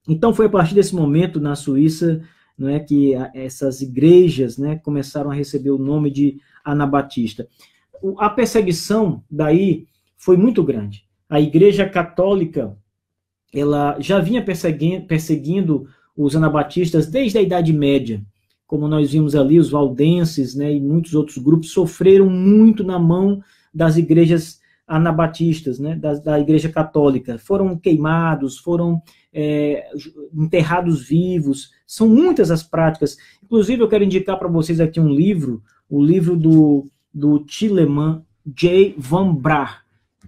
Então foi a partir desse momento na Suíça, não é, que essas igrejas, né, começaram a receber o nome de anabatista. A perseguição daí foi muito grande. A Igreja Católica, ela já vinha perseguindo os anabatistas desde a Idade Média. Como nós vimos ali, os valdenses, né, e muitos outros grupos sofreram muito na mão das igrejas anabatistas, né, da Igreja Católica. Foram queimados, foram enterrados vivos. São muitas as práticas. Inclusive, eu quero indicar para vocês aqui um livro, o livro do Tieleman J. Van Braght.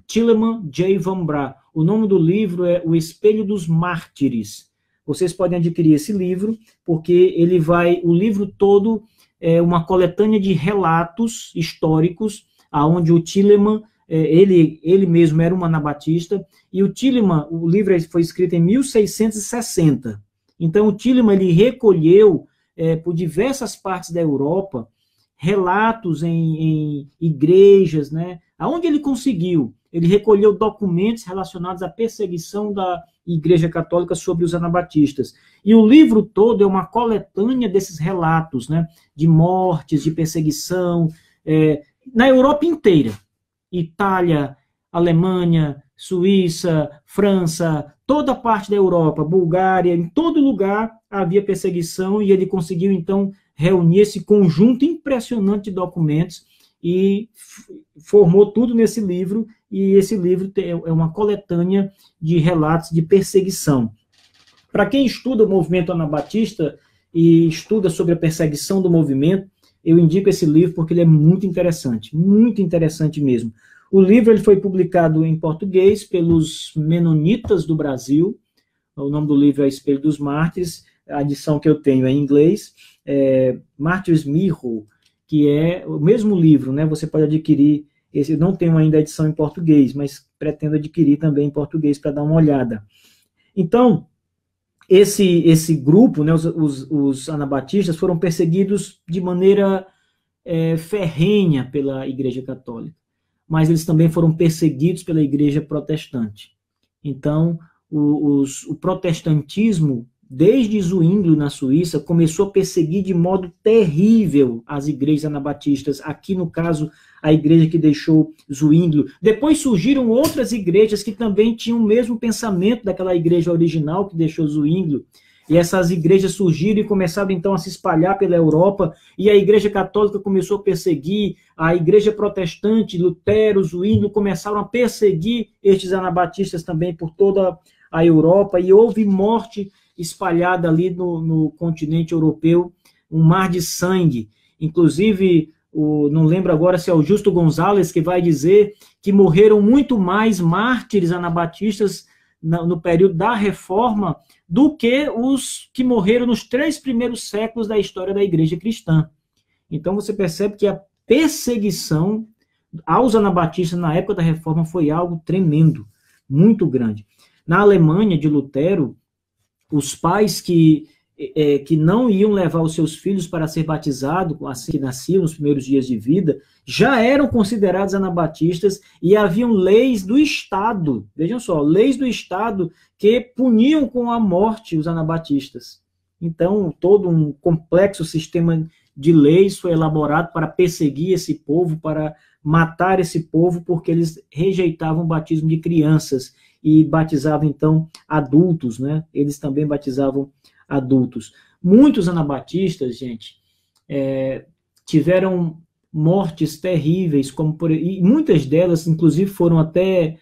Tieleman J. Van Braght. O nome do livro é O Espelho dos Mártires. Vocês podem adquirir esse livro, porque ele vai, o livro todo é uma coletânea de relatos históricos, aonde o Tieleman, ele mesmo era um anabatista, e o Tieleman, o livro foi escrito em 1660. Então, o Tieleman, ele recolheu, por diversas partes da Europa, relatos em igrejas, né? Aonde ele conseguiu, ele recolheu documentos relacionados à perseguição da Igreja Católica sobre os anabatistas. E o livro todo é uma coletânea desses relatos, né? De mortes, de perseguição, na Europa inteira. Itália, Alemanha, Suíça, França, toda parte da Europa, Bulgária, em todo lugar havia perseguição, e ele conseguiu, então, reunir esse conjunto impressionante de documentos e formou tudo nesse livro, e esse livro é uma coletânea de relatos de perseguição. Para quem estuda o movimento anabatista e estuda sobre a perseguição do movimento, eu indico esse livro porque ele é muito interessante mesmo. O livro ele foi publicado em português pelos Menonitas do Brasil. O nome do livro é Espelho dos Mártires. A edição que eu tenho é em inglês, Martyrs Mirror, que é o mesmo livro, né? Você pode adquirir. Eu não tenho ainda a edição em português, mas pretendo adquirir também em português para dar uma olhada. Então, esse grupo, né, os anabatistas, foram perseguidos de maneira ferrenha pela Igreja Católica, mas eles também foram perseguidos pela Igreja Protestante. Então, o protestantismo, desde Zwinglio, na Suíça, começou a perseguir de modo terrível as igrejas anabatistas. Aqui, no caso, a igreja que deixou Zwinglio. Depois surgiram outras igrejas que também tinham o mesmo pensamento daquela igreja original que deixou Zwinglio. E essas igrejas surgiram e começaram, então, a se espalhar pela Europa, e a Igreja Católica começou a perseguir, a Igreja Protestante, Lutero, Zwinglio, começaram a perseguir estes anabatistas também por toda a Europa, e houve morte espalhada ali no continente europeu, um mar de sangue. Inclusive, não lembro agora se é o Justo Gonzalez que vai dizer que morreram muito mais mártires anabatistas no período da Reforma do que os que morreram nos 3 primeiros séculos da história da Igreja Cristã. Então você percebe que a perseguição aos anabatistas na época da Reforma foi algo tremendo, muito grande. Na Alemanha, de Lutero, os pais que não iam levar os seus filhos para ser batizados, assim que nasciam, nos primeiros dias de vida, já eram considerados anabatistas, e haviam leis do Estado, vejam só, leis do Estado que puniam com a morte os anabatistas. Então, todo um complexo sistema de leis foi elaborado para perseguir esse povo, para matar esse povo, porque eles rejeitavam o batismo de crianças e batizavam, então, adultos, né? Eles também batizavam adultos. Muitos anabatistas, gente, tiveram mortes terríveis, e muitas delas, inclusive, foram até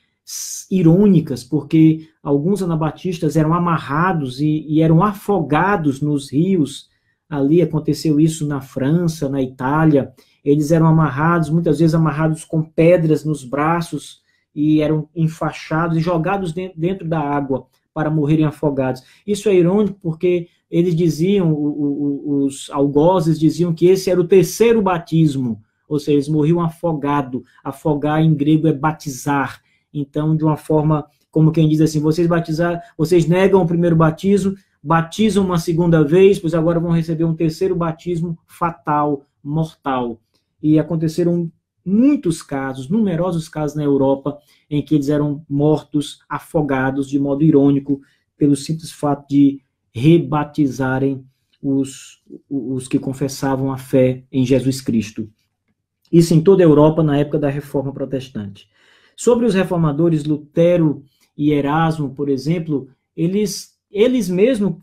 irônicas, porque alguns anabatistas eram amarrados e eram afogados nos rios. Ali aconteceu isso na França, na Itália. Eles eram amarrados, muitas vezes amarrados com pedras nos braços, e eram enfaixados e jogados dentro da água para morrerem afogados. Isso é irônico porque eles diziam, os algozes diziam que esse era o 3º batismo, ou seja, eles morriam afogado. Afogar em grego é batizar. Então, de uma forma, como quem diz assim, vocês negam o primeiro batismo, batizam uma segunda vez, pois agora vão receber um 3º batismo fatal, mortal. E aconteceram muitos casos, numerosos casos na Europa, em que eles eram mortos, afogados, de modo irônico, pelo simples fato de rebatizarem os que confessavam a fé em Jesus Cristo. Isso em toda a Europa na época da Reforma Protestante. Sobre os reformadores Lutero e Erasmo, por exemplo, eles mesmos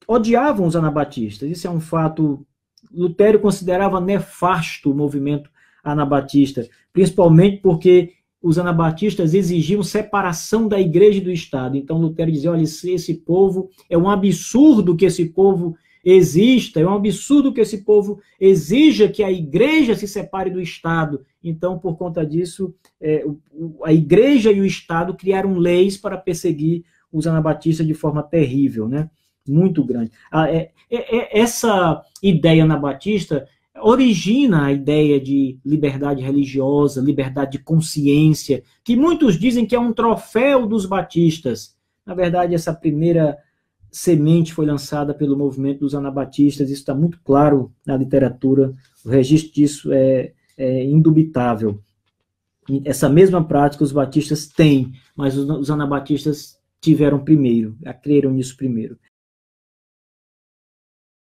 odiavam os anabatistas. Isso é um fato. Lutero considerava nefasto o movimento anabatista, principalmente porque os anabatistas exigiam separação da igreja e do Estado. Então Lutero dizia, olha, esse povo, é um absurdo que esse povo exista, é um absurdo que esse povo exija que a igreja se separe do Estado. Então, por conta disso, a igreja e o Estado criaram leis para perseguir os anabatistas de forma terrível, né? Muito grande. Essa ideia anabatista origina a ideia de liberdade religiosa, liberdade de consciência, que muitos dizem que é um troféu dos batistas. Na verdade, essa primeira semente foi lançada pelo movimento dos anabatistas, isso está muito claro na literatura, o registro disso é indubitável. Essa mesma prática os batistas têm, mas os anabatistas tiveram primeiro, creram nisso primeiro.